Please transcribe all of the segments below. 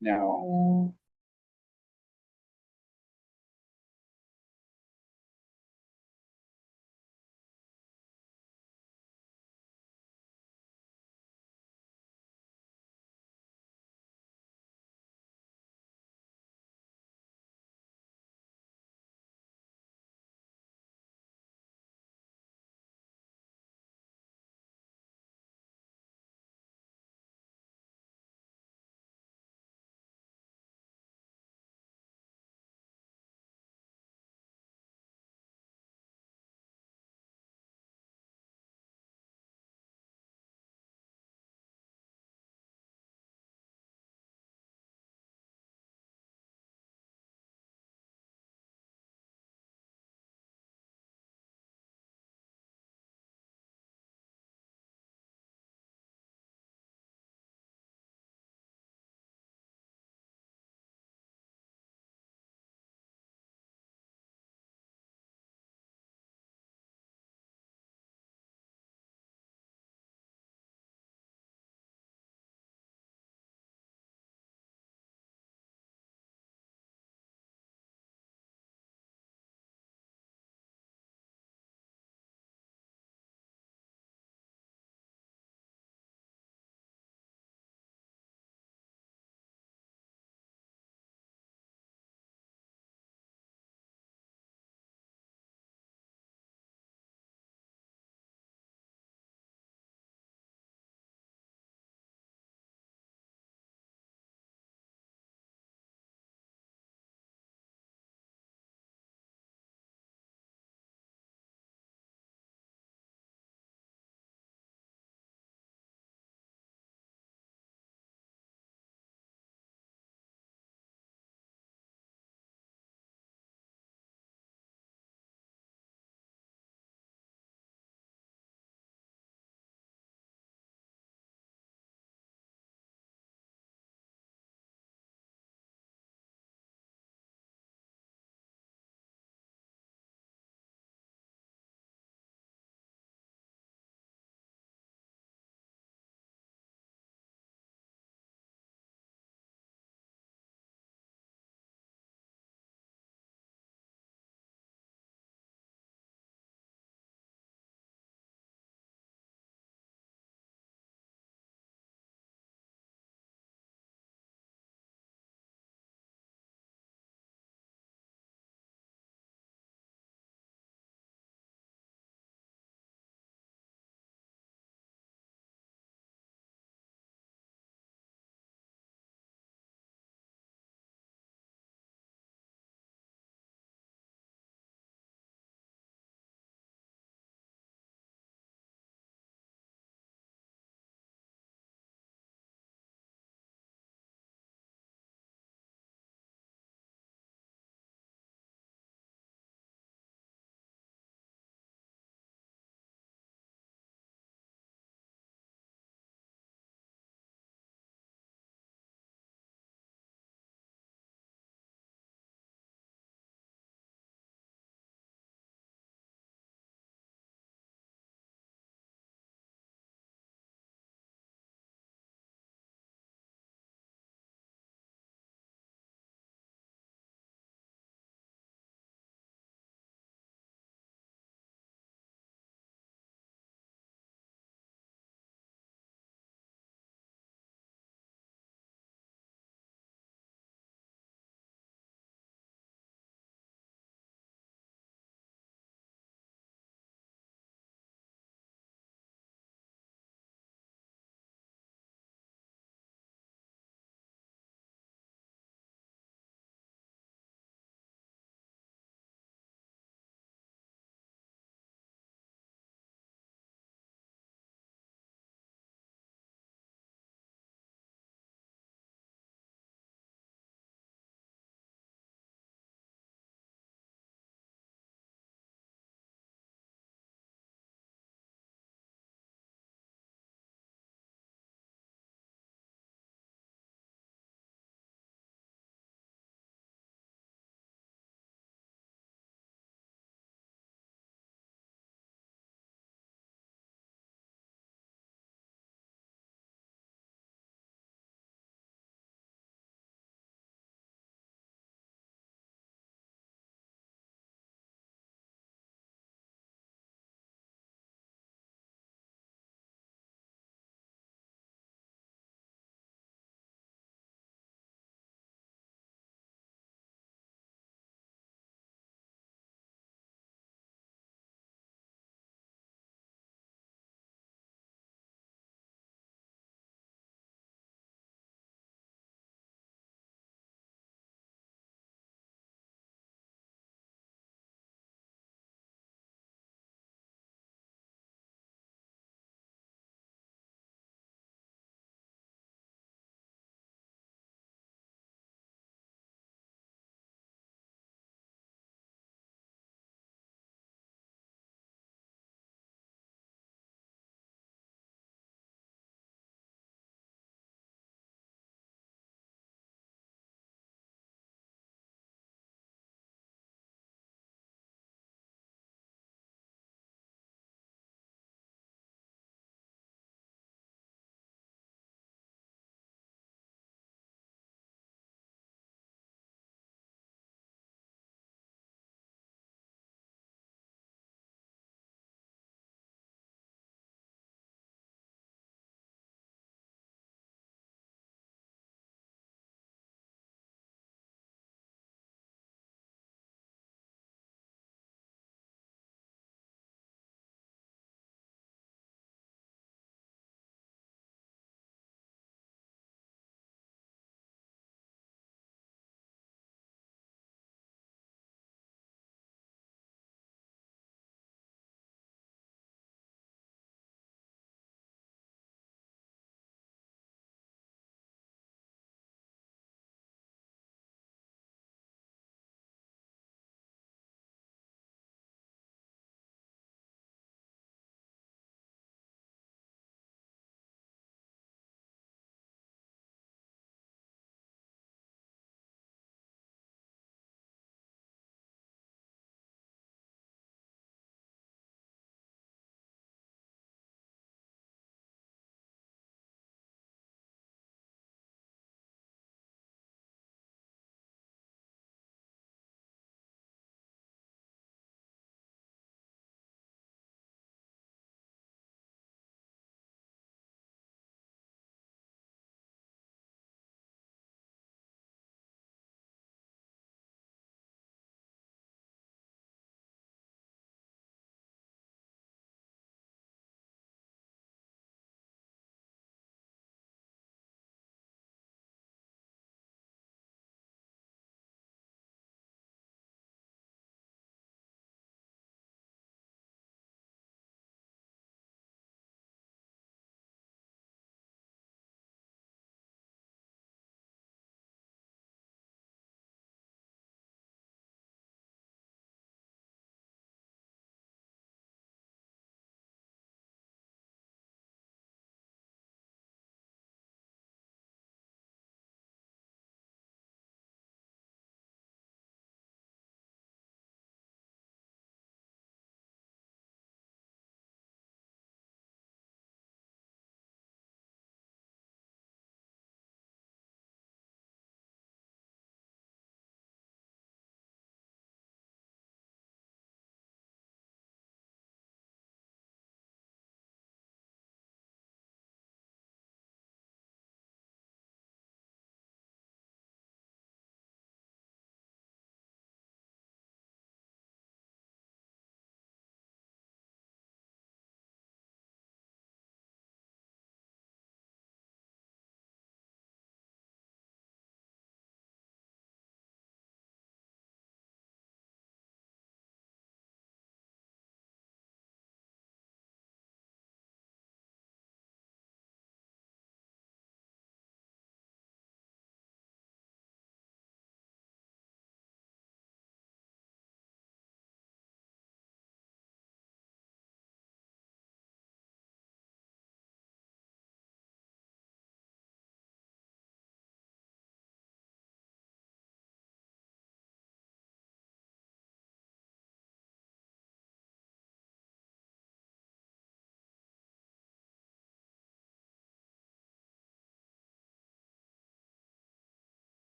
No.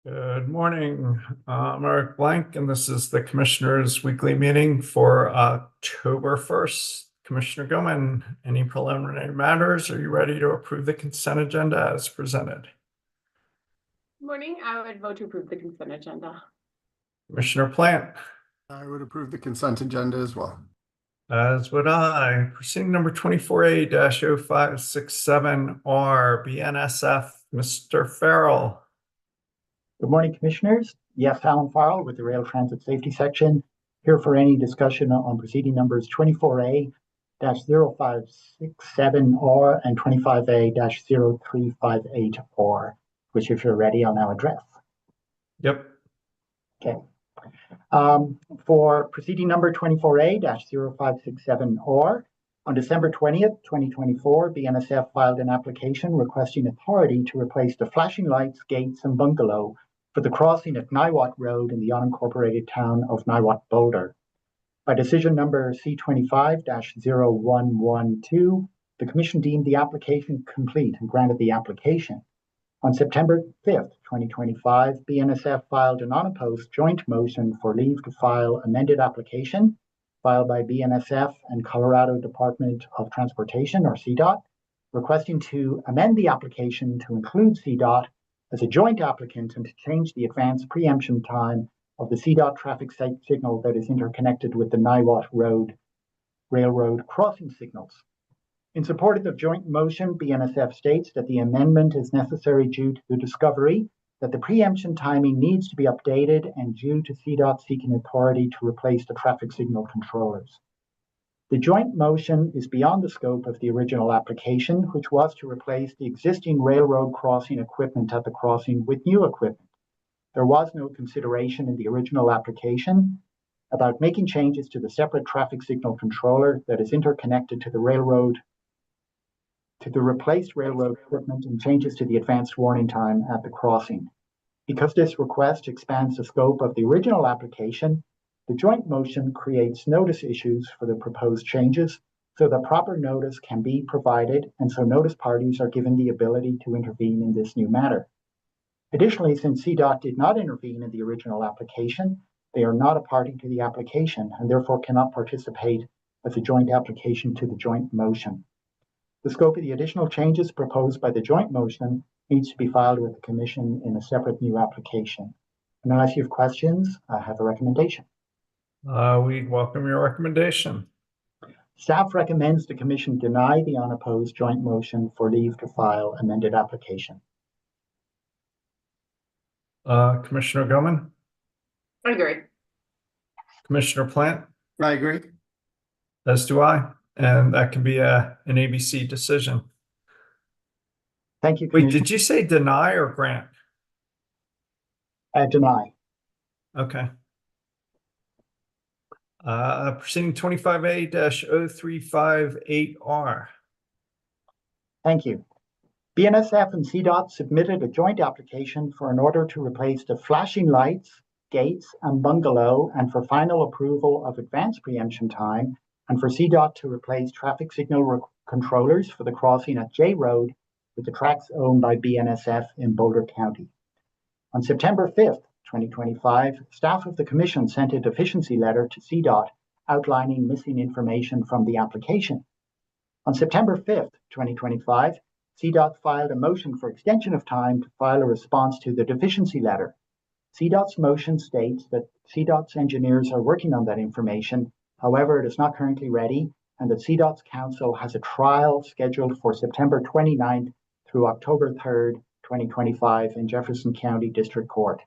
Good morning. I'm Eric Blank, and this is the Commissioners' Weekly Meeting for October 1st. Commissioner Gilman, any preliminary matters? Are you ready to approve the consent agenda as presented? Morning, I would vote to approve the consent agenda. Commissioner Plant? I would approve the consent agenda as well. As would I. Proceeding number 24A-0567R, BNSF, Mr. Farrell. Good morning, Commissioners. Yes, Alan Farrell with the Rail Transit Safety Section, here for any discussion on proceeding numbers 24A-0567R and 25A-0358R, which, if you're ready, I'll now address. Yep. Okay. For proceeding number 24A-0567R, on December 20th, 2024, BNSF filed an application requesting authority to replace the flashing lights, gates, and bungalow for the crossing at Niwot Road in the unincorporated town of Niwot Boulder. By decision number C25-0112, the Commission deemed the application complete and granted the application. On September 5th, 2025, BNSF filed an unopposed joint motion for leave to file amended application filed by BNSF and Colorado Department of Transportation, or CDOT, requesting to amend the application to include CDOT as a joint applicant and to change the advance preemption time of the CDOT traffic signal that is interconnected with the Niwot Road Railroad crossing signals. In support of the joint motion, BNSF states that the amendment is necessary due to the discovery that the preemption timing needs to be updated and due to CDOT seeking authority to replace the traffic signal controllers. The joint motion is beyond the scope of the original application, which was to replace the existing railroad crossing equipment at the crossing with new equipment. There was no consideration in the original application about making changes to the separate traffic signal controller that is interconnected to the replaced railroad equipment and changes to the advanced warning time at the crossing. Because this request expands the scope of the original application, the joint motion creates notice issues for the proposed changes so that proper notice can be provided and so notice parties are given the ability to intervene in this new matter. Additionally, since CDOT did not intervene in the original application, they are not a party to the application and therefore cannot participate as a joint application to the joint motion. The scope of the additional changes proposed by the joint motion needs to be filed with the Commission in a separate new application. And unless you have questions, I have a recommendation. We welcome your recommendation. Staff recommends the Commission deny the unopposed joint motion for leave to file amended application. Commissioner Gilman? I agree. Commissioner Plant? I agree. As do I. And that can be an ABC decision. Thank you, Wait, Commissioner. did you say deny or grant? Deny. Okay. Proceeding 25A-0358R. Thank you. BNSF and CDOT submitted a joint application for an order to replace the flashing lights, gates, and bungalow, and for final approval of advance preemption time, and for CDOT to replace traffic signal controllers for the crossing at J Road with the tracks owned by BNSF in Boulder County. On September 5th, 2025, staff of the Commission sent a deficiency letter to CDOT outlining missing information from the application. On September 5th, 2025, CDOT filed a motion for extension of time to file a response to the deficiency letter. CDOT's motion states that CDOT's engineers are working on that information. However, it is not currently ready, and that CDOT's counsel has a trial scheduled for September 29th through October 3rd, 2025 in Jefferson County District Court.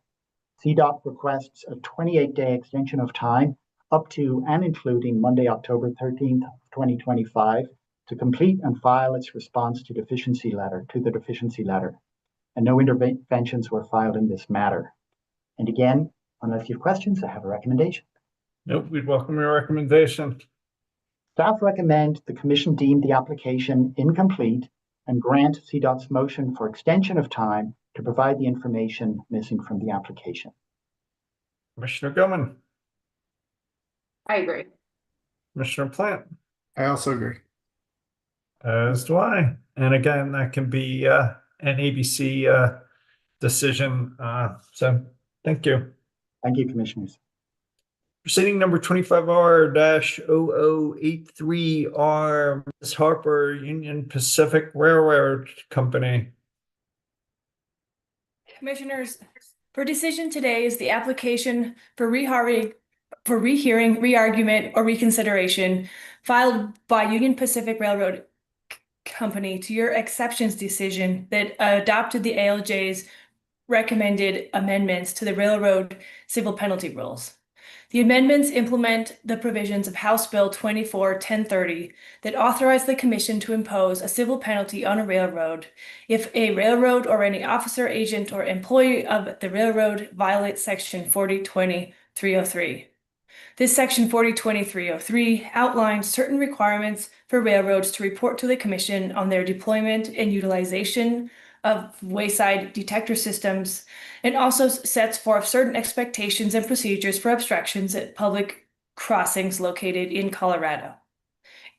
CDOT requests a 28-day extension of time up to and including Monday, October 13th, 2025 to complete and file its response to the deficiency letter, and no interventions were filed in this matter. And again, unless you have questions, I have a recommendation. Nope, we'd welcome your recommendation. Staff recommend the Commission deem the application incomplete and grant CDOT's motion for extension of time to provide the information missing from the application. Commissioner Gilman? I agree. Commissioner Plant? I also agree. As do I. And again, that can be an ABC decision. So thank you. Thank you, Commissioners. Proceeding number 25R-0083R, Ms. Harper, Union Pacific Railroad Company. Commissioners, for decision today is the application for rehearing, re-argument, or reconsideration filed by Union Pacific Railroad Company to your exceptions decision that adopted the ALJ's recommended amendments to the railroad civil penalty rules. The amendments implement the provisions of House Bill 24-1030 that authorize the Commission to impose a civil penalty on a railroad if a railroad or any officer, agent, or employee of the railroad violates Section 4020-303. This Section 4020-303 outlines certain requirements for railroads to report to the Commission on their deployment and utilization of wayside detector systems, and also sets forth certain expectations and procedures for obstructions at public crossings located in Colorado.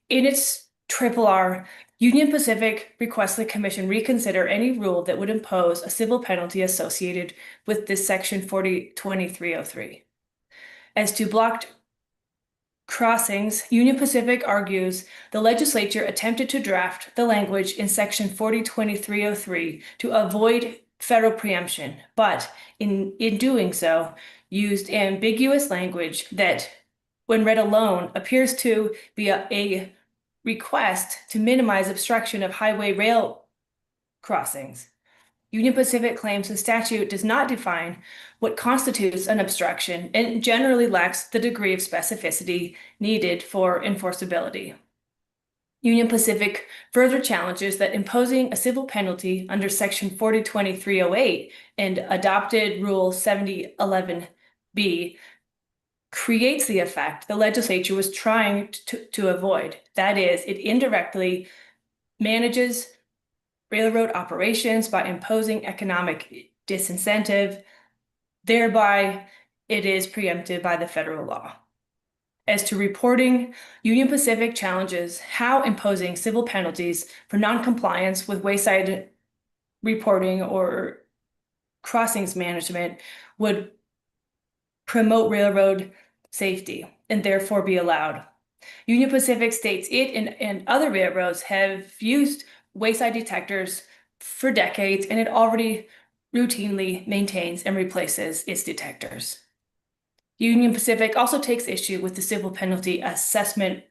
In its RRR, Union Pacific requests the Commission reconsider any rule that would impose a civil penalty associated with this Section 4020-303. As to blocked crossings, Union Pacific argues the legislature attempted to draft the language in Section 4020-303 to avoid federal preemption, but in doing so, used ambiguous language that, when read alone, appears to be a request to minimize obstruction of highway rail crossings. Union Pacific claims the statute does not define what constitutes an obstruction and generally lacks the degree of specificity needed for enforceability. Union Pacific further challenges that imposing a civil penalty under Section 4020-308 and adopted Rule 7011B creates the effect the legislature was trying to avoid. That is, it indirectly manages railroad operations by imposing economic disincentive. Thereby, it is preempted by the federal law. As to reporting, Union Pacific challenges how imposing civil penalties for noncompliance with wayside reporting or crossings management would promote railroad safety and therefore be allowed. Union Pacific states it and other railroads have used wayside detectors for decades, and it already routinely maintains and replaces its detectors. Union Pacific also takes issue with the civil penalty assessment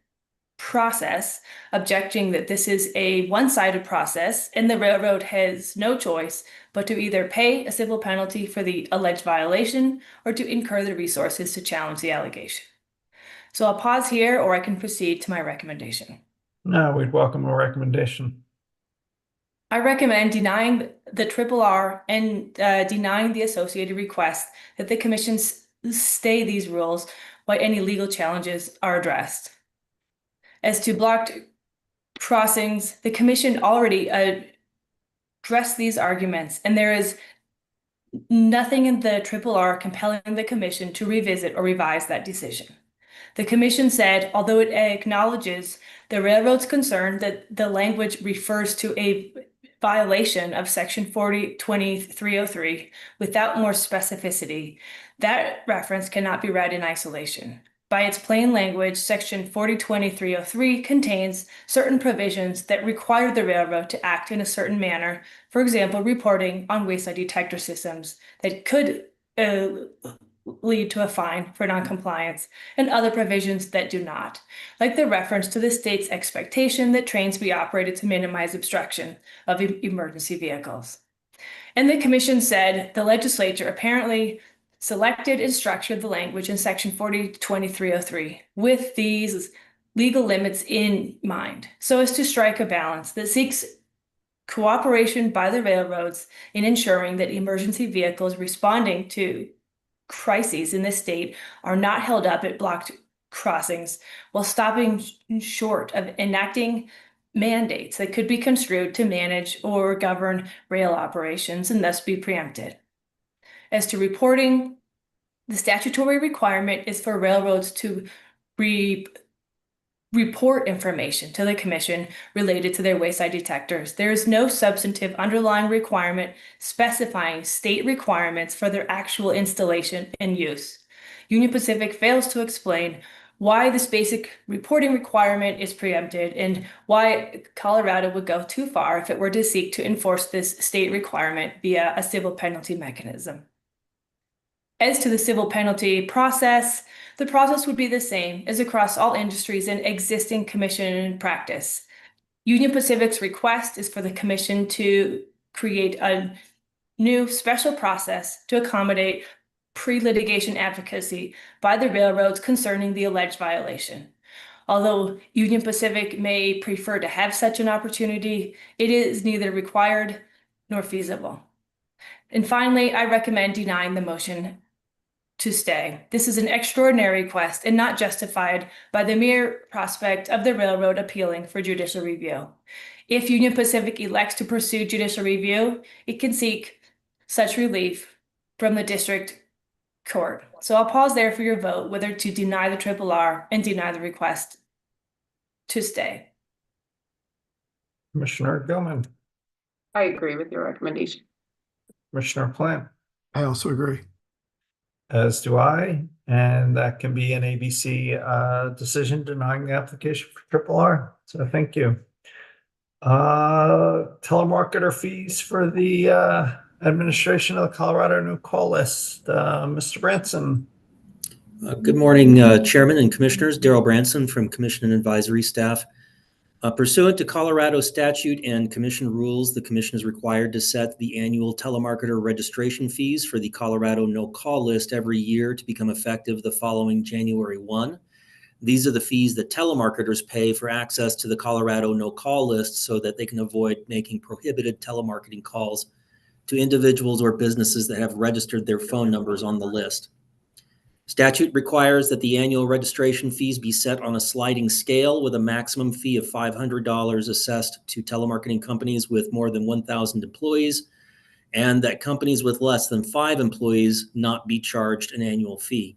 process, objecting that this is a one-sided process and the railroad has no choice but to either pay a civil penalty for the alleged violation or to incur the resources to challenge the allegation. So I'll pause here, or I can proceed to my recommendation. No, we'd welcome a recommendation. I recommend denying the RRR and denying the associated request that the Commission stay these rules while any legal challenges are addressed. As to blocked crossings, the Commission already addressed these arguments, and there is nothing in the RRR compelling the Commission to revisit or revise that decision. The Commission said, although it acknowledges the railroad's concern that the language refers to a violation of Section 4020-303 without more specificity, that reference cannot be read in isolation. By its plain language, Section 4020-303 contains certain provisions that require the railroad to act in a certain manner, for example, reporting on wayside detector systems that could lead to a fine for noncompliance, and other provisions that do not, like the reference to the state's expectation that trains be operated to minimize obstruction of emergency vehicles. And the Commission said the legislature apparently selected and structured the language in Section 4020-303 with these legal limits in mind, so as to strike a balance that seeks cooperation by the railroads in ensuring that emergency vehicles responding to crises in the state are not held up at blocked crossings, while stopping short of enacting mandates that could be construed to manage or govern rail operations and thus be preempted. As to reporting, the statutory requirement is for railroads to report information to the commission related to their wayside detectors. There is no substantive underlying requirement specifying state requirements for their actual installation and use. Union Pacific fails to explain why this basic reporting requirement is preempted and why Colorado would go too far if it were to seek to enforce this state requirement via a civil penalty mechanism. As to the civil penalty process, the process would be the same as across all industries in existing commission practice. Union Pacific's request is for the commission to create a new special process to accommodate pre-litigation advocacy by the railroads concerning the alleged violation. Although Union Pacific may prefer to have such an opportunity, it is neither required nor feasible. And finally, I recommend denying the motion to stay. This is an extraordinary request and not justified by the mere prospect of the railroad appealing for judicial review. If Union Pacific elects to pursue judicial review, it can seek such relief from the district court. So I'll pause there for your vote whether to deny the RRR and deny the request to stay. Commissioner Gilman, I agree with your recommendation. Commissioner Plant, I also agree. as do I, and that can be an ABC decision denying the application for RRR. So thank you. Telemarketer fees for the administration of the Colorado No Call List. Mr. Branson. Good morning, Chairman and Commissioners. Daryl Branson from Commission and Advisory Staff. Pursuant to Colorado statute and commission rules, the commission is required to set the annual telemarketer registration fees for the Colorado No Call List every year to become effective the following January 1. These are the fees that telemarketers pay for access to the Colorado No Call List so that they can avoid making prohibited telemarketing calls to individuals or businesses that have registered their phone numbers on the list. Statute requires that the annual registration fees be set on a sliding scale with a maximum fee of $500 assessed to telemarketing companies with more than 1,000 employees, and that companies with less than 5 employees not be charged an annual fee.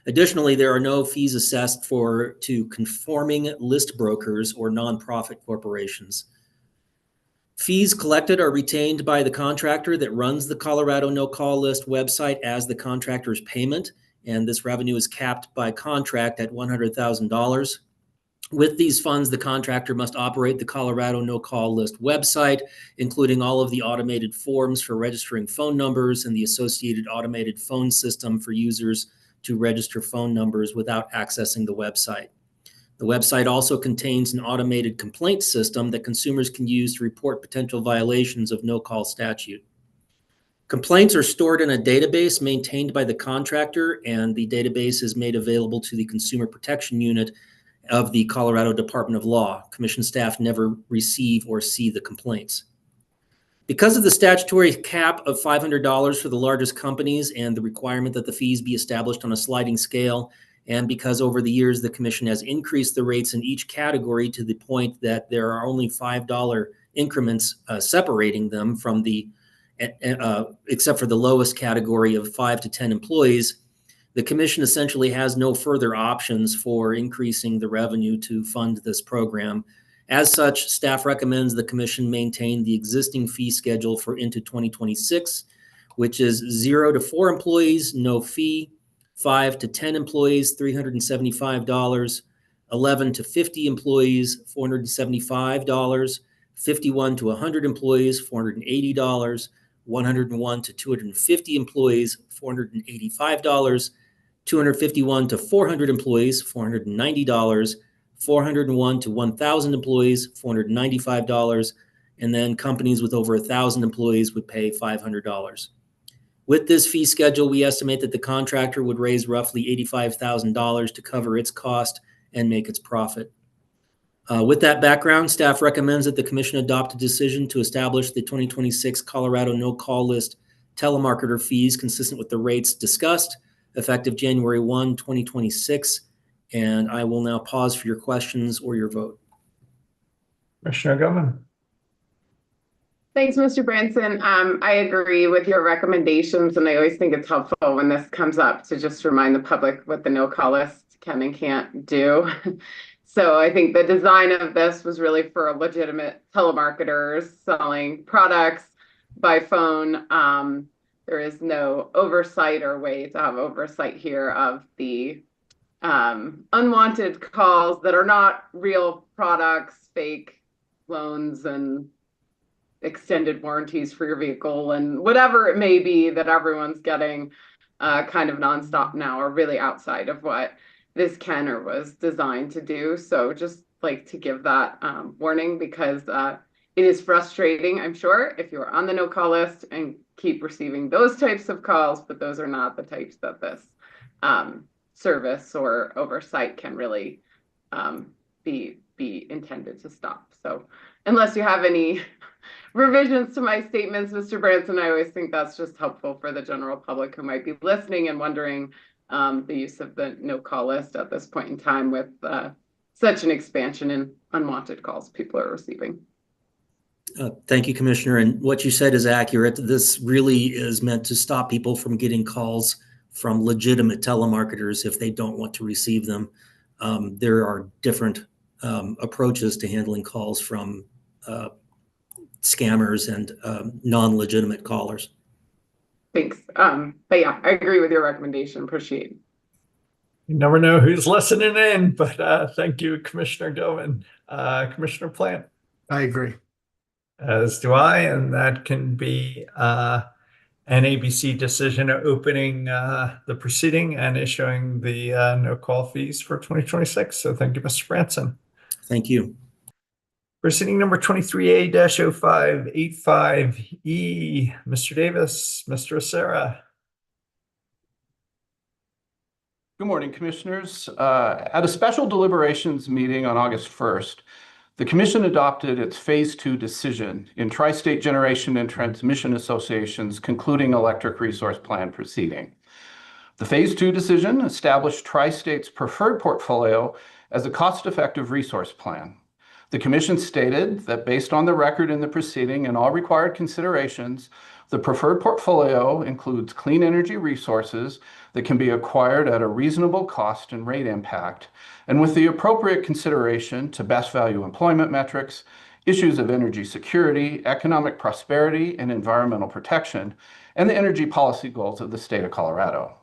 Additionally, there are no fees assessed to conforming list brokers or nonprofit corporations. Fees collected are retained by the contractor that runs the Colorado No Call List website as the contractor's payment, and this revenue is capped by contract at $100,000. With these funds, the contractor must operate the Colorado No Call List website, including all of the automated forms for registering phone numbers and the associated automated phone system for users to register phone numbers without accessing the website. The website also contains an automated complaint system that consumers can use to report potential violations of no-call statute. Complaints are stored in a database maintained by the contractor, and the database is made available to the Consumer Protection Unit of the Colorado Department of Law. Commission staff never receive or see the complaints. Because of the statutory cap of $500 for the largest companies and the requirement that the fees be established on a sliding scale, and because over the years the commission has increased the rates in each category to the point that there are only $5 increments separating them from the except for the lowest category of 5 to 10 employees, the commission essentially has no further options for increasing the revenue to fund this program. As such, staff recommends the commission maintain the existing fee schedule for into 2026, which is 0 to 4 employees, no fee, 5 to 10 employees, $375, 11 to 50 employees, $475, 51 to 100 employees, $480, 101 to 250 employees, $485, 251 to 400 employees, $490, 401 to 1,000 employees, $495, and then companies with over 1,000 employees would pay $500. With this fee schedule, we estimate that the contractor would raise roughly $85,000 to cover its cost and make its profit. With that background, staff recommends that the commission adopt a decision to establish the 2026 Colorado No Call List telemarketer fees consistent with the rates discussed, effective January 1, 2026. And I will now pause for your questions or your vote. Commissioner Gilman. Thanks, Mr. Branson. I agree with your recommendations, and I always think it's helpful when this comes up to just remind the public what the no-call list can and can't do. So I think the design of this was really for legitimate telemarketers selling products by phone. There is no oversight or way to have oversight here of the unwanted calls that are not real products, fake loans and extended warranties for your vehicle and whatever it may be that everyone's getting kind of nonstop now, or really outside of what this can or was designed to do. So just like to give that warning, because it is frustrating, I'm sure, if you're on the no-call list and keep receiving those types of calls, but those are not the types that this service or oversight can really be intended to stop. So unless you have any revisions to my statements, Mr. Branson, I always think that's just helpful for the general public who might be listening and wondering the use of the no-call list at this point in time with such an expansion in unwanted calls people are receiving. Thank you, Commissioner. And what you said is accurate. This really is meant to stop people from getting calls from legitimate telemarketers if they don't want to receive them. There are different approaches to handling calls from scammers and non-legitimate callers. Thanks. But yeah, I agree with your recommendation. Appreciate it. You never know who's listening in, but thank you, Commissioner Gilman. Commissioner Plant. I agree. As do I, and that can be an ABC decision opening the proceeding and issuing the no-call fees for 2026. So thank you, Mr. Branson. Thank you. Proceeding number 23A-0585E, Mr. Davis, Mr. Acera. Good morning, Commissioners. At a special deliberations meeting on August 1st, the Commission adopted its Phase 2 decision in Tri-State Generation and Transmission Association's concluding electric resource plan proceeding. The Phase 2 decision established Tri-State's preferred portfolio as a cost-effective resource plan. The Commission stated that based on the record in the proceeding and all required considerations, the preferred portfolio includes clean energy resources that can be acquired at a reasonable cost and rate impact, and with the appropriate consideration to best value employment metrics, issues of energy security, economic prosperity, and environmental protection, and the energy policy goals of the state of Colorado.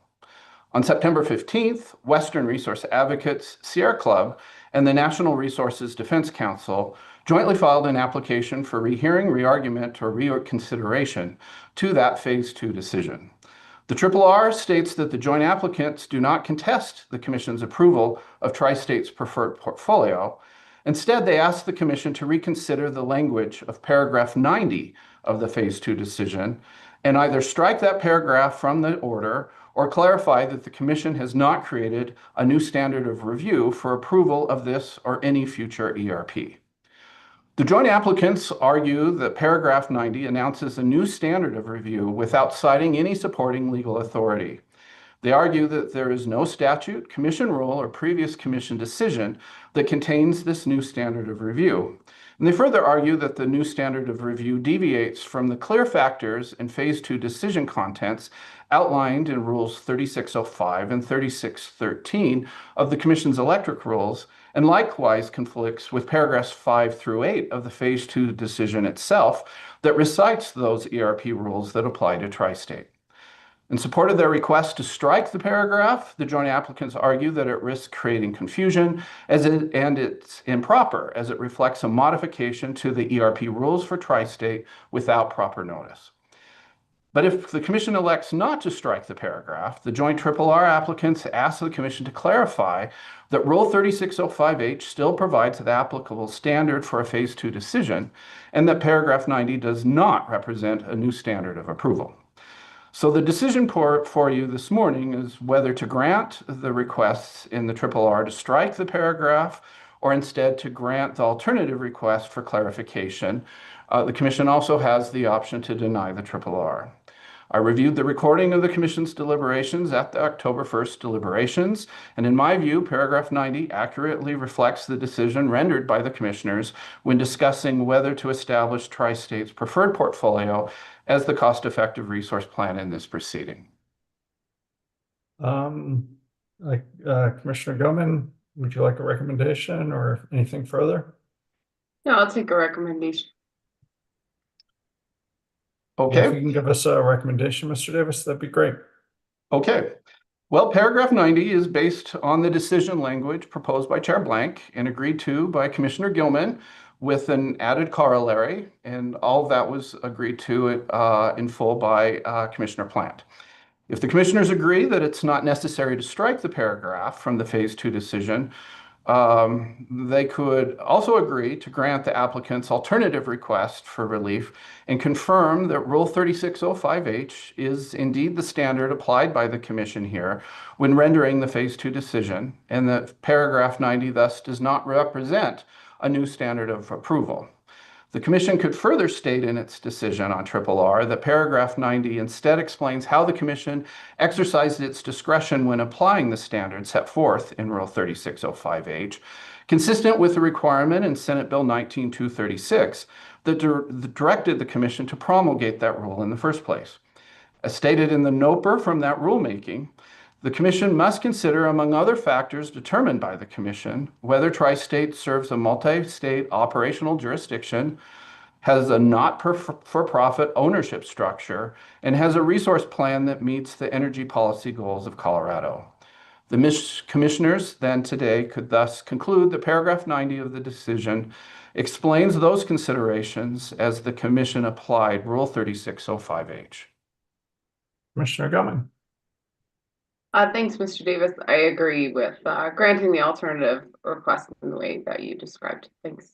On September 15th, Western Resource Advocates, Sierra Club, and the National Resources Defense Council jointly filed an application for rehearing, reargument, or reconsideration to that Phase 2 decision. The RRR states that the joint applicants do not contest the Commission's approval of Tri-State's preferred portfolio. Instead, they ask the Commission to reconsider the language of paragraph 90 of the Phase 2 decision and either strike that paragraph from the order or clarify that the Commission has not created a new standard of review for approval of this or any future ERP. The joint applicants argue that paragraph 90 announces a new standard of review without citing any supporting legal authority. They argue that there is no statute, commission rule, or previous commission decision that contains this new standard of review. And they further argue that the new standard of review deviates from the clear factors and Phase 2 decision contents outlined in Rules 3605 and 3613 of the Commission's electric rules, and likewise conflicts with paragraphs 5 through 8 of the Phase 2 decision itself that recites those ERP rules that apply to Tri-State. In support of their request to strike the paragraph, the joint applicants argue that it risks creating confusion and it's improper as it reflects a modification to the ERP rules for Tri-State without proper notice. But if the Commission elects not to strike the paragraph, the joint RRR applicants ask the Commission to clarify that Rule 3605H still provides the applicable standard for a Phase 2 decision and that paragraph 90 does not represent a new standard of approval. So the decision for you this morning is whether to grant the requests in the RRR to strike the paragraph or instead to grant the alternative request for clarification. The Commission also has the option to deny the RRR. I reviewed the recording of the Commission's deliberations at the October 1st deliberations, and in my view, paragraph 90 accurately reflects the decision rendered by the Commissioners when discussing whether to establish Tri-State's preferred portfolio as the cost-effective resource plan in this proceeding. Commissioner Gilman, would you like a recommendation or anything further? No, I'll take a recommendation. Yeah, if Okay. you can give us a recommendation, Mr. Davis, that'd be great. Okay. Well, paragraph 90 is based on the decision language proposed by Chair Blank and agreed to by Commissioner Gilman with an added corollary, and all of that was agreed to in full by Commissioner Plant. If the commissioners agree that it's not necessary to strike the paragraph from the Phase 2 decision, they could also agree to grant the applicant's alternative request for relief and confirm that Rule 3605H is indeed the standard applied by the Commission here when rendering the Phase 2 decision, and that paragraph 90 thus does not represent a new standard of approval. The Commission could further state in its decision on RRR that paragraph 90 instead explains how the Commission exercised its discretion when applying the standard set forth in Rule 3605H, consistent with the requirement in Senate Bill 19236 that directed the Commission to promulgate that rule in the first place. As stated in the NOPR from that rulemaking, the Commission must consider, among other factors determined by the Commission, whether Tri-State serves a multi-state operational jurisdiction, has a not-for-profit ownership structure, and has a resource plan that meets the energy policy goals of Colorado. The commissioners then today could thus conclude that paragraph 90 of the decision explains those considerations as the Commission applied Rule 3605H. Commissioner Gilman. Thanks, Mr. Davis. I agree with granting the alternative request in the way that you described. Thanks.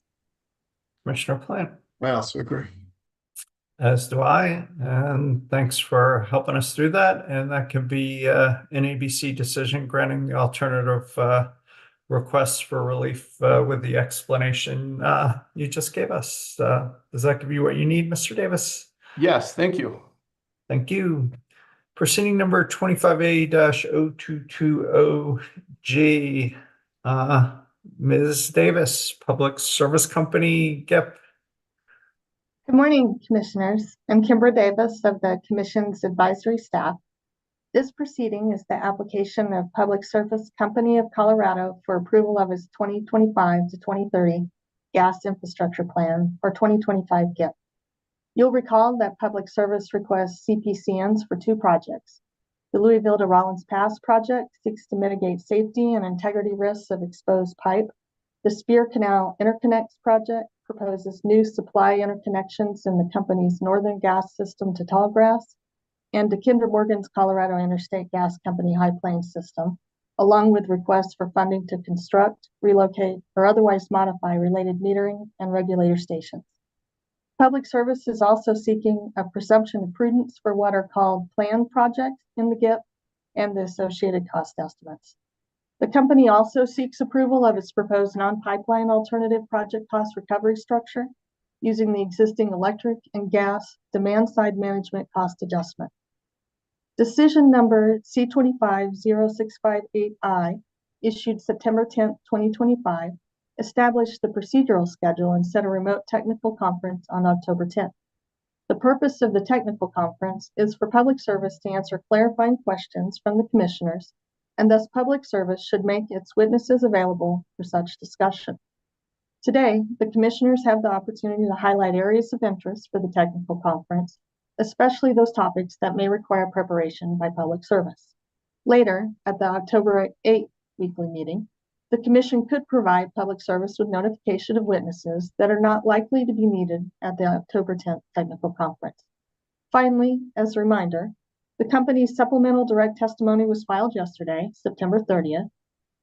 Commissioner Plant. I also agree. As do I, and thanks for helping us through that. And that could be an ABC decision granting the alternative requests for relief with the explanation you just gave us. Does that give you what you need, Mr. Davis? Yes, thank you. Thank you. Proceeding number 25A-0220G, Ms. Davis, Public Service Company, GIP. Good morning, Commissioners. I'm Kimber Davis of the Commission's advisory staff. This proceeding is the application of Public Service Company of Colorado for approval of its 2025 to 2030 gas infrastructure plan, or 2025 GIP. You'll recall that Public Service requests CPCNs for two projects. The Louisville to Rollins Pass project seeks to mitigate safety and integrity risks of exposed pipe. The Spear Canal Interconnects project proposes new supply interconnections in the company's northern gas system to Tallgrass and to Kinder Morgan's Colorado Interstate Gas Company High Plains system, along with requests for funding to construct, relocate, or otherwise modify related metering and regulator stations. Public Service is also seeking a presumption of prudence for what are called planned projects in the GIP and the associated cost estimates. The company also seeks approval of its proposed non-pipeline alternative project cost recovery structure using the existing electric and gas demand-side management cost adjustment. Decision number C250658I, issued September 10, 2025, established the procedural schedule and set a remote technical conference on October 10th. The purpose of the technical conference is for Public Service to answer clarifying questions from the commissioners, and thus Public Service should make its witnesses available for such discussion. Today, the commissioners have the opportunity to highlight areas of interest for the technical conference, especially those topics that may require preparation by Public Service. Later, at the October 8th weekly meeting, the Commission could provide Public Service with notification of witnesses that are not likely to be needed at the October 10th technical conference. Finally, as a reminder, the company's supplemental direct testimony was filed yesterday, September 30th,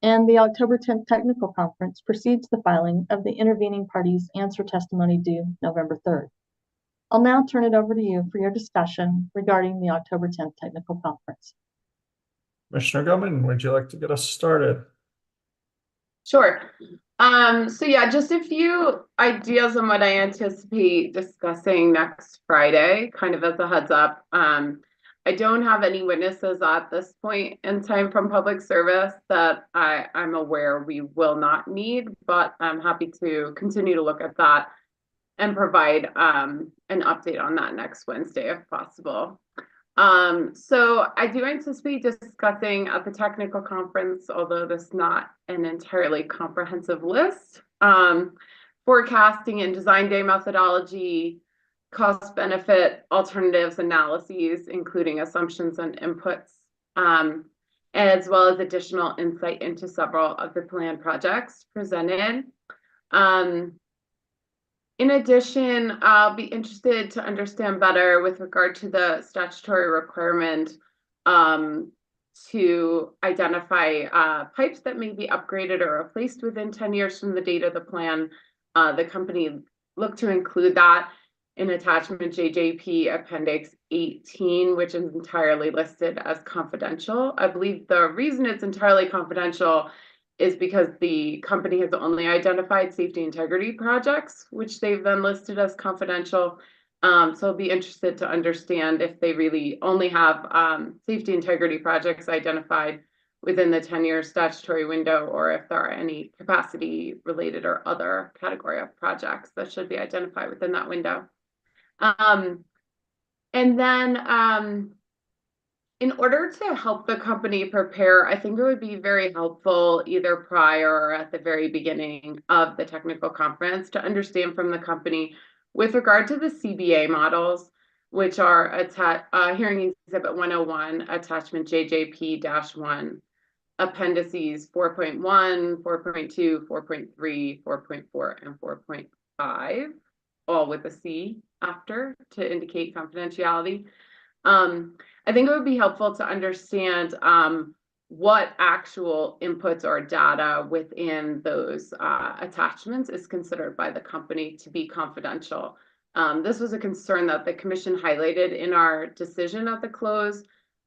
and the October 10th technical conference precedes the filing of the intervening party's answer testimony due November 3rd. I'll now turn it over to you for your discussion regarding the October 10th technical conference. Commissioner Gilman, would you like to get us started? Sure. So yeah, just a few ideas on what I anticipate discussing next Friday, kind of as a heads up. I don't have any witnesses at this point in time from Public Service that I'm aware we will not need, but I'm happy to continue to look at that and provide an update on that next Wednesday if possible. So I do anticipate discussing at the technical conference, although this is not an entirely comprehensive list, forecasting and design day methodology, cost benefit alternatives analyses, including assumptions and inputs, as well as additional insight into several of the planned projects presented. In addition, I'll be interested to understand better with regard to the statutory requirement to identify pipes that may be upgraded or replaced within 10 years from the date of the plan. The company looked to include that in attachment JJP Appendix 18, which is entirely listed as confidential. I believe the reason it's entirely confidential is because the company has only identified safety integrity projects, which they've then listed as confidential. So I'll be interested to understand if they really only have safety integrity projects identified within the 10-year statutory window, or if there are any capacity related or other category of projects that should be identified within that window. And then in order to help the company prepare, I think it would be very helpful either prior or at the very beginning of the technical conference to understand from the company with regard to the CBA models, which are Hearing Exhibit 101, Attachment JJP-1, Appendices 4.1, 4.2, 4.3, 4.4, and 4.5, all with a C after to indicate confidentiality. I think it would be helpful to understand what actual inputs or data within those attachments is considered by the company to be confidential. This was a concern that the Commission highlighted in our decision at the close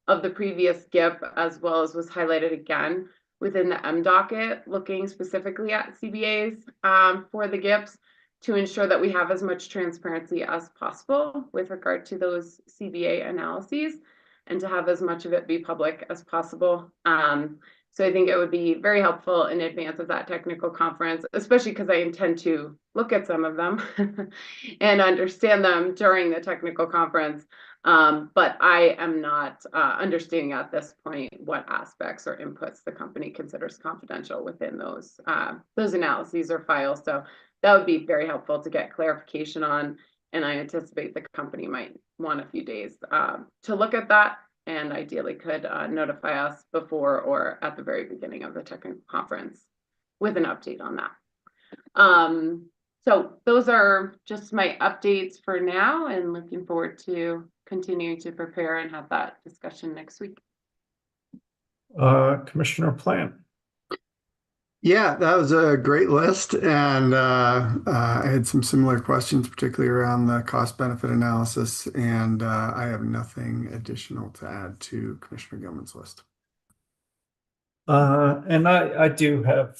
of the previous GIP, as well as was highlighted again within the M docket, looking specifically at CBAs for the GIPs to ensure that we have as much transparency as possible with regard to those CBA analyses and to have as much of it be public as possible. So I think it would be very helpful in advance of that technical conference, especially because I intend to look at some of them and understand them during the technical conference. But I am not understanding at this point what aspects or inputs the company considers confidential within those analyses or files. So that would be very helpful to get clarification on, and I anticipate the company might want a few days to look at that, and ideally could notify us before or at the very beginning of the technical conference with an update on that. So those are just my updates for now, and looking forward to continuing to prepare and have that discussion next week. Commissioner Plant. Yeah, that was a great list. And I had some similar questions, particularly around the cost benefit analysis. And I have nothing additional to add to Commissioner Gilman's list. And I do have,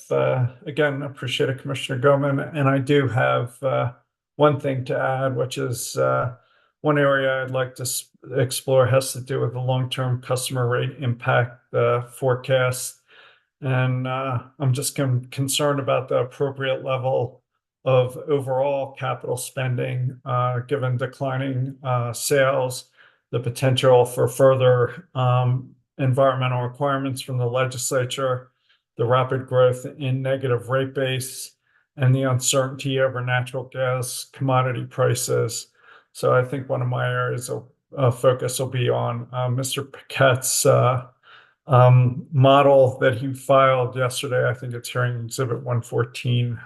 again, appreciate Commissioner Goman, and I do have one thing to add, which is one area I'd like to explore has to do with the long-term customer rate impact forecast. And I'm just concerned about the appropriate level of overall capital spending, given declining sales, the potential for further environmental requirements from the legislature, the rapid growth in negative rate base, and the uncertainty over natural gas commodity prices. So I think one of my areas of focus will be on Mr. Paquette's model that he filed yesterday. I think it's Hearing Exhibit 114,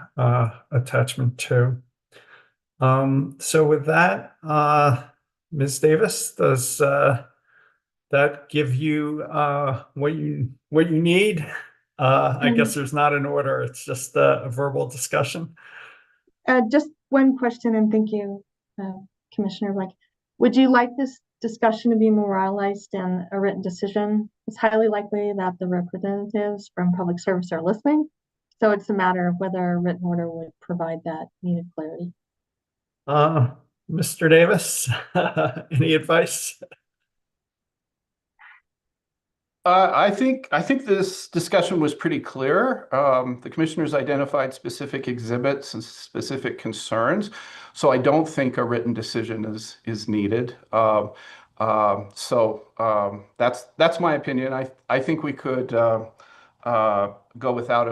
Attachment 2. So with that, Ms. Davis, does that give you what you need? I guess there's not an order. It's just a verbal discussion. Just one question, and thank you, Commissioner Blank. Would you like this discussion to be memorialized in a written decision? It's highly likely that the representatives from public service are listening. So it's a matter of whether a written order would provide that needed clarity. Mr. Davis, any advice? I think this discussion was pretty clear. The commissioners identified specific exhibits and specific concerns, so I don't think a written decision is needed. That's my opinion. I think we could go without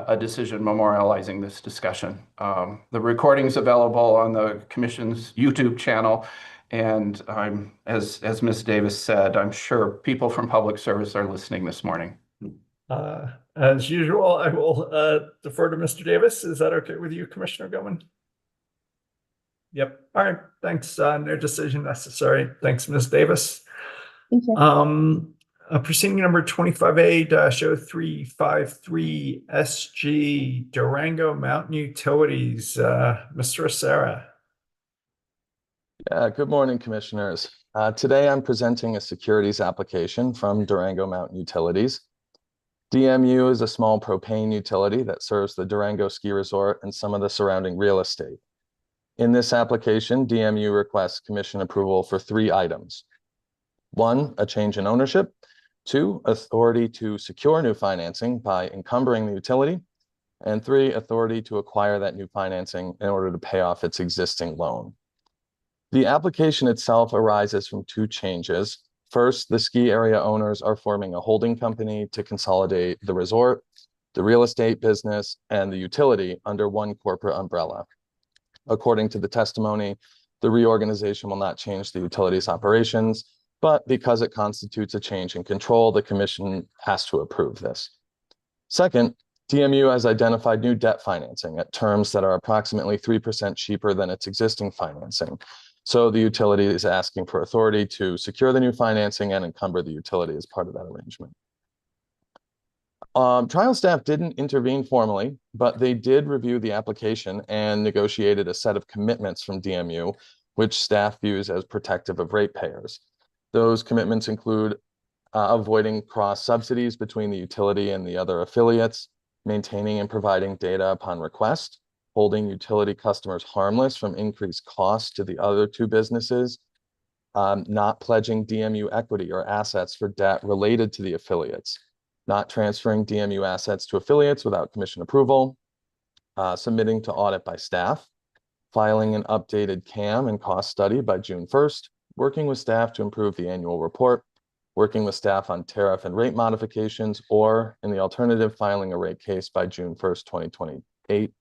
a decision memorializing this discussion. The recording's available on the Commission's YouTube channel, and as Ms. Davis said, I'm sure people from public service are listening this morning. As usual, I will defer to Mr. Davis. Is that okay with you, Commissioner Gilman? Yep. All right. Thanks. No decision necessary. Thanks, Ms. Davis. Thank you. Proceeding number 25A-0353 SG Durango Mountain Utilities. Mr. Acera. Good morning, Commissioners. Today I'm presenting a securities application from Durango Mountain Utilities. DMU is a small propane utility that serves the Durango Ski Resort and some of the surrounding real estate. In this application, DMU requests Commission approval for 3 items. 1, a change in ownership. 2, authority to secure new financing by encumbering the utility. And 3, authority to acquire that new financing in order to pay off its existing loan. The application itself arises from 2 changes. First, the ski area owners are forming a holding company to consolidate the resort, the real estate business, and the utility under one corporate umbrella. According to the testimony, the reorganization will not change the utility's operations, but because it constitutes a change in control, the Commission has to approve this. Second, DMU has identified new debt financing at terms that are approximately 3% cheaper than its existing financing. So the utility is asking for authority to secure the new financing and encumber the utility as part of that arrangement. Trial staff didn't intervene formally, but they did review the application and negotiated a set of commitments from DMU, which staff views as protective of ratepayers. Those commitments include avoiding cross subsidies between the utility and the other affiliates, maintaining and providing data upon request, holding utility customers harmless from increased costs to the other 2 businesses, not pledging DMU equity or assets for debt related to the affiliates, not transferring DMU assets to affiliates without Commission approval, submitting to audit by staff, filing an updated CAM and cost study by June 1st, working with staff to improve the annual report, working with staff on tariff and rate modifications, or in the alternative, filing a rate case by June 1st, 2028,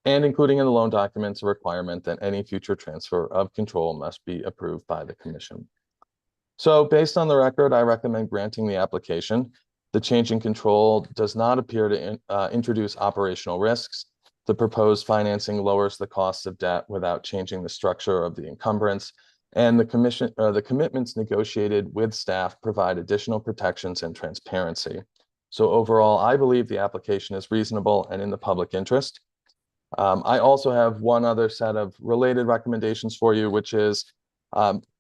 and including in the loan documents a requirement that any future transfer of control must be approved by the Commission. So based on the record, I recommend granting the application. The change in control does not appear to introduce operational risks. The proposed financing lowers the cost of debt without changing the structure of the encumbrance, and the commitments negotiated with staff provide additional protections and transparency. So overall, I believe the application is reasonable and in the public interest. I also have one other set of related recommendations for you, which is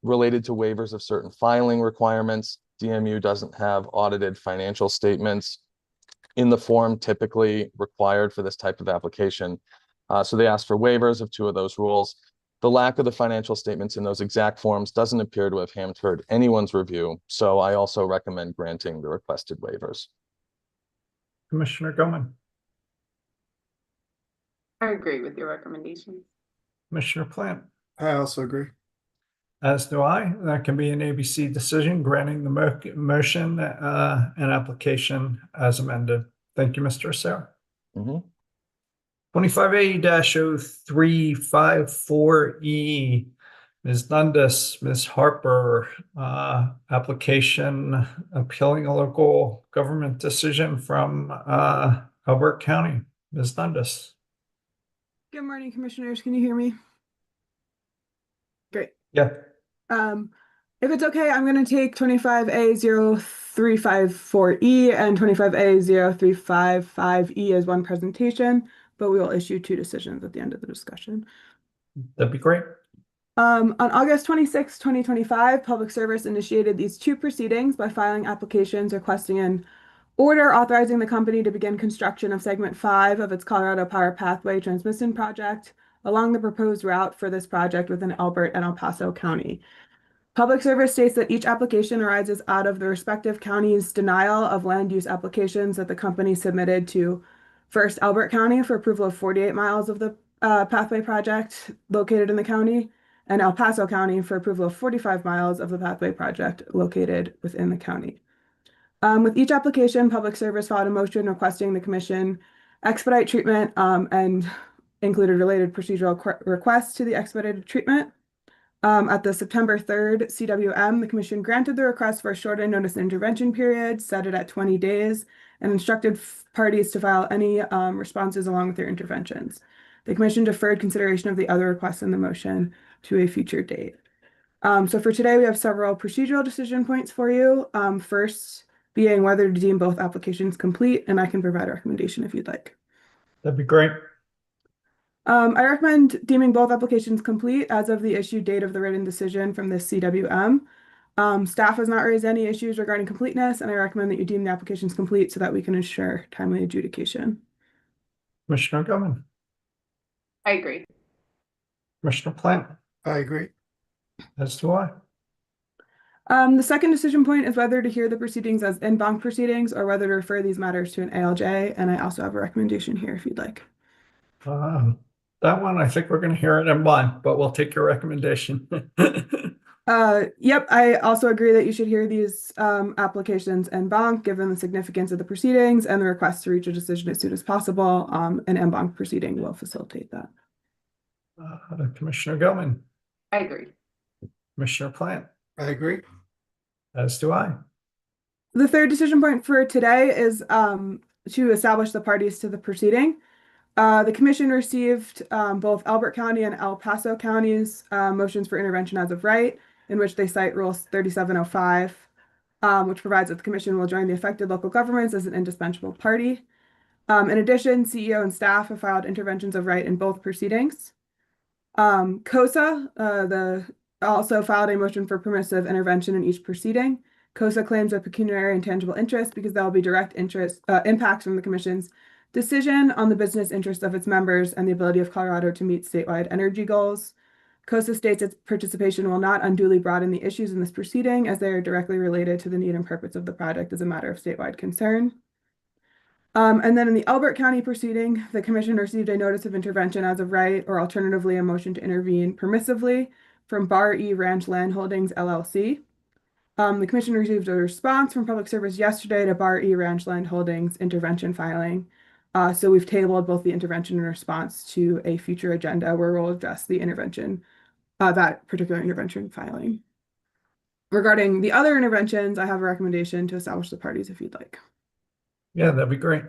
related to waivers of certain filing requirements. DMU doesn't have audited financial statements in the form typically required for this type of application. So they asked for waivers of 2 of those rules. The lack of the financial statements in those exact forms doesn't appear to have hampered anyone's review. So I also recommend granting the requested waivers. Commissioner Gilman. I agree with your recommendations. Commissioner Plant. I also agree. As do I. That can be an ABC decision granting the motion and application as amended. Thank you, Mr. Acera. 25A-0354E, Ms. Dundas, Ms. Harper, application appealing a local government decision from Elbert County. Ms. Dundas. Good morning, Commissioners. Can you hear me? Great. Yeah. If it's okay, I'm going to take 25A-0354E and 25A-0355E as one presentation, but we will issue 2 decisions at the end of the discussion. That'd be great. On August 26, 2025, Public Service initiated these 2 proceedings by filing applications requesting an order authorizing the company to begin construction of Segment 5 of its Colorado Power Pathway Transmission Project along the proposed route for this project within Elbert and El Paso County. Public Service states that each application arises out of the respective county's denial of land use applications that the company submitted to first Elbert County for approval of 48 miles of the pathway project located in the county, and El Paso County for approval of 45 miles of the pathway project located within the county. With each application, Public Service filed a motion requesting the commission expedite treatment and included related procedural requests to the expedited treatment. At the September 3rd CWM, the commission granted the request for a shortened notice and intervention period, set it at 20 days, and instructed parties to file any responses along with their interventions. The commission deferred consideration of the other requests in the motion to a future date. So for today, we have several procedural decision points for you. First being whether to deem both applications complete, and I can provide a recommendation if you'd like. That'd be great. I recommend deeming both applications complete as of the issue date of the written decision from this CWM. Staff has not raised any issues regarding completeness, and I recommend that you deem the applications complete so that we can ensure timely adjudication. Commissioner Gilman, I agree. Commissioner Plant, I agree. as do I. The second decision point is whether to hear the proceedings as en banc proceedings or whether to refer these matters to an ALJ, and I also have a recommendation here if you'd like. That one, I think we're going to hear it in blank, but we'll take your recommendation. Yep, I also agree that you should hear these applications en banc, given the significance of the proceedings and the request to reach a decision as soon as possible. An en banc proceeding will facilitate that. Commissioner Gilman, I agree. Commissioner Plant, I agree. as do I. The third decision point for today is to establish the parties to the proceeding. The commission received both Elbert County and El Paso County's motions for intervention as of right, in which they cite Rule 3705, which provides that the commission will join the affected local governments as an indispensable party. In addition, CEO and staff have filed interventions of right in both proceedings. COSA also filed a motion for permissive intervention in each proceeding. COSA claims a pecuniary and tangible interest because there will be direct impacts from the commission's decision on the business interests of its members and the ability of Colorado to meet statewide energy goals. COSA states its participation will not unduly broaden the issues in this proceeding as they are directly related to the need and purpose of the project as a matter of statewide concern. And then in the Elbert County proceeding, the commission received a notice of intervention as of right, or alternatively a motion to intervene permissively from Bar E Ranch Land Holdings LLC. The commission received a response from Public Service yesterday to Bar E Ranch Land Holdings intervention filing. So we've tabled both the intervention and response to a future agenda where we'll address the intervention, that particular intervention filing. Regarding the other interventions, I have a recommendation to establish the parties if you'd like. Yeah, that'd be great.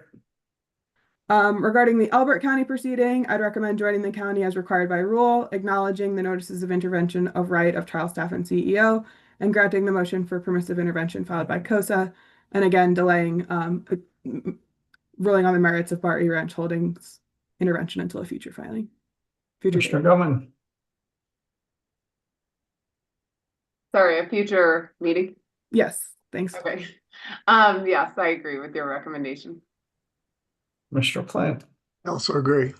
Regarding the Elbert County proceeding, I'd recommend joining the county as required by rule, acknowledging the notices of intervention of right of trial staff and CEO, and granting the motion for permissive intervention filed by COSA, and again, delaying ruling on the merits of Bar E Ranch Holdings intervention until a future filing. Commissioner Gilman, Sorry, a future meeting? Yes, thanks. Okay. Yes, I agree with your recommendation. Commissioner Plant, I also agree.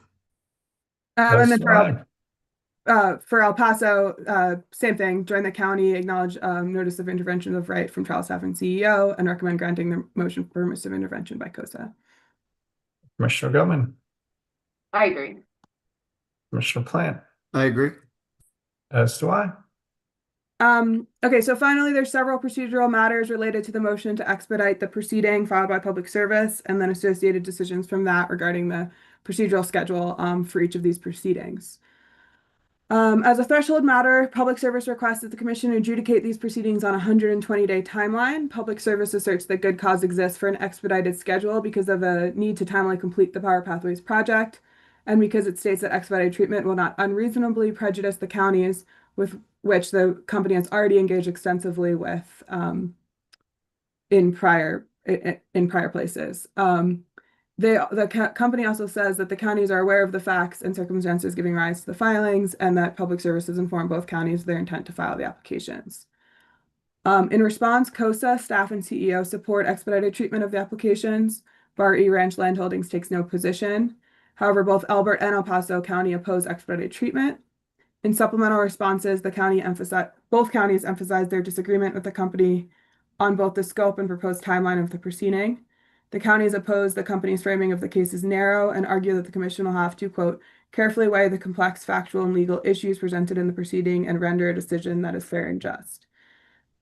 And as then do I. for El Paso, same thing, join the county, acknowledge notice of intervention of right from trial staff and CEO, and recommend granting the motion for permissive intervention by COSA. Commissioner Gilman, I agree. Commissioner Plant, I agree. as do I. Okay, so finally, there's several procedural matters related to the motion to expedite the proceeding filed by Public Service, and then associated decisions from that regarding the procedural schedule for each of these proceedings. As a threshold matter, Public Service requests that the Commission adjudicate these proceedings on a 120-day timeline. Public Service asserts that good cause exists for an expedited schedule because of a need to timely complete the Power Pathways project, and because it states that expedited treatment will not unreasonably prejudice the counties with which the company has already engaged extensively with in prior places. The company also says that the counties are aware of the facts and circumstances giving rise to the filings, and that Public Service has informed both counties of their intent to file the applications. In response, COSA, staff, and CEO support expedited treatment of the applications. Bar E Ranch Land Holdings takes no position. However, both Elbert and El Paso County oppose expedited treatment. In supplemental responses, both counties emphasized their disagreement with the company on both the scope and proposed timeline of the proceeding. The counties oppose the company's framing of the case as narrow and argue that the commission will have to, quote, carefully weigh the complex factual and legal issues presented in the proceeding, and render a decision that is fair and just.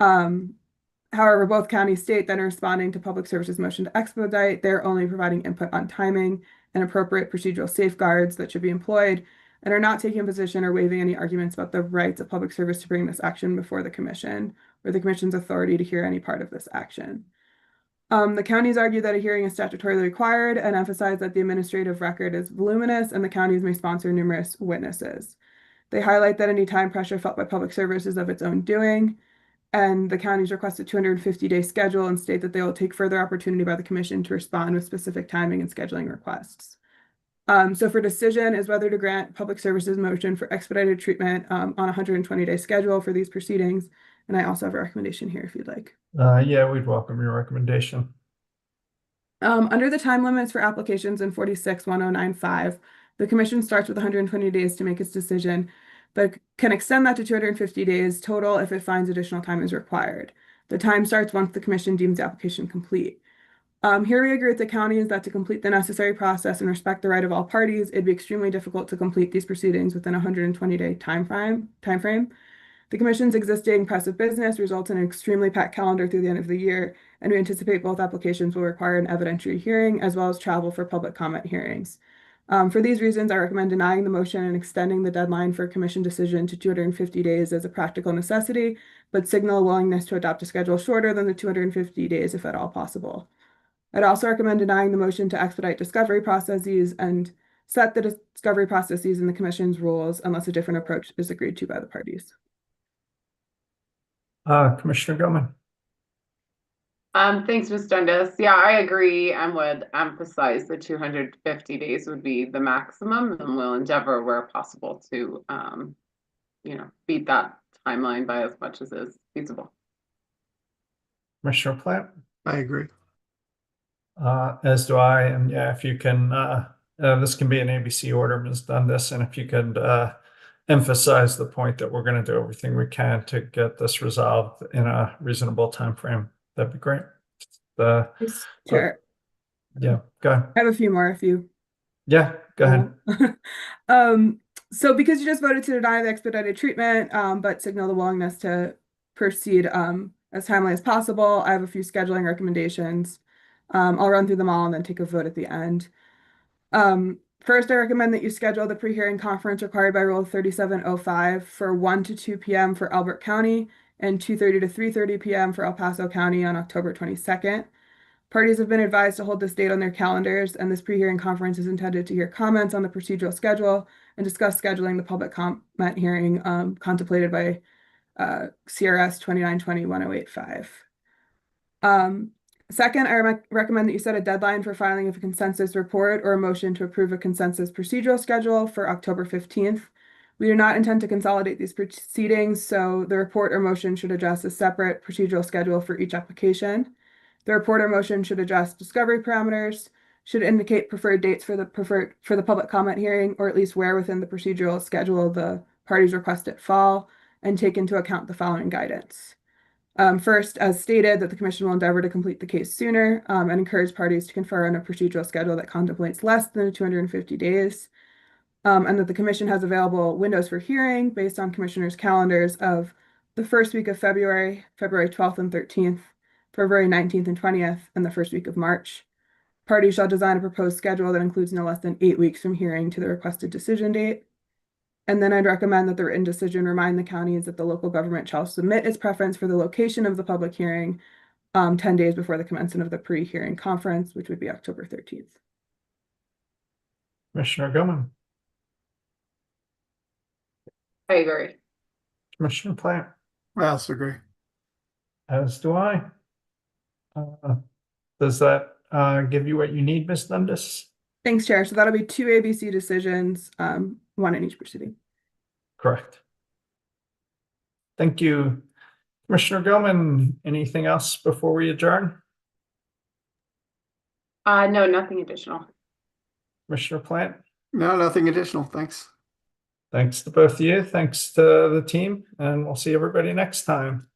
However, both counties state that in responding to Public Service's motion to expedite, they're only providing input on timing and appropriate procedural safeguards that should be employed, and are not taking a position or waiving any arguments about the rights of Public Service to bring this action before the Commission, or the Commission's authority to hear any part of this action. The counties argue that a hearing is statutorily required and emphasize that the administrative record is voluminous and the counties may sponsor numerous witnesses. They highlight that any time pressure felt by Public Service is of its own doing, and the counties request a 250-day schedule and state that they will take further opportunity by the Commission to respond with specific timing and scheduling requests. So for decision is whether to grant Public Service's motion for expedited treatment on a 120-day schedule for these proceedings. And I also have a recommendation here if you'd like. Yeah, we'd welcome your recommendation. Under the time limits for applications in 46-1095, the Commission starts with 120 days to make its decision, but can extend that to 250 days total if it finds additional time is required. The time starts once the Commission deems the application complete. Here we agree with the counties that to complete the necessary process and respect the right of all parties, it'd be extremely difficult to complete these proceedings within a 120-day time frame. The Commission's existing press of business results in an extremely packed calendar through the end of the year, and we anticipate both applications will require an evidentiary hearing as well as travel for public comment hearings. For these reasons, I recommend denying the motion and extending the deadline for a Commission decision to 250 days as a practical necessity, but signal a willingness to adopt a schedule shorter than the 250 days if at all possible. I'd also recommend denying the motion to expedite discovery processes and set the discovery processes in the Commission's rules unless a different approach is agreed to by the parties. Commissioner Gilman. Thanks, Ms. Dundas. Yeah, I agree and would emphasize the 250 days would be the maximum, and we'll endeavor where possible to, beat that timeline by as much as is feasible. Commissioner Plant. I agree. As do I, and yeah, if you can, this can be an ABC order, Ms. Dundas, and if you could emphasize the point that we're going to do everything we can to get this resolved in a reasonable time frame, that'd be great. Sure. Yeah, go ahead. I have a few more if you. Yeah, go ahead. So because you just voted to deny the expedited treatment, but signal the willingness to proceed as timely as possible, I have a few scheduling recommendations. I'll run through them all and then take a vote at the end. First, I recommend that you schedule the pre-hearing conference required by Rule 3705 for 1 to 2 p.m. for Elbert County and 2:30 to 3:30 p.m. for El Paso County on October 22nd. Parties have been advised to hold this date on their calendars, and this pre-hearing conference is intended to hear comments on the procedural schedule and discuss scheduling the public comment hearing contemplated by CRS 2920-1085. Second, I recommend that you set a deadline for filing of a consensus report or a motion to approve a consensus procedural schedule for October 15th. We do not intend to consolidate these proceedings, so the report or motion should address a separate procedural schedule for each application. The report or motion should address discovery parameters, should indicate preferred dates for the public comment hearing, or at least where within the procedural schedule the parties request it fall, and take into account the following guidance. First, as stated, that the Commission will endeavor to complete the case sooner and encourage parties to confer on a procedural schedule that contemplates less than 250 days, and that the Commission has available windows for hearing based on Commissioners' calendars of the first week of February, February 12th and 13th, February 19th and 20th, and the first week of March. Parties shall design a proposed schedule that includes no less than 8 weeks from hearing to the requested decision date. And then I'd recommend that the written decision remind the counties that the local government shall submit its preference for the location of the public hearing 10 days before the commencement of the pre-hearing conference, which would be October 13th. Commissioner Gilman. I agree. Commissioner Plant. I also agree. As do I. Does that give you what you need, Ms. Dundas? Thanks, Chair. So that'll be 2 ABC decisions, 1 in each proceeding. Correct. Thank you. Commissioner Gilman, anything else before we adjourn? No, nothing additional. Commissioner Plant? No, nothing additional. Thanks. Thanks to both of you. Thanks to the team, and we'll see everybody next time.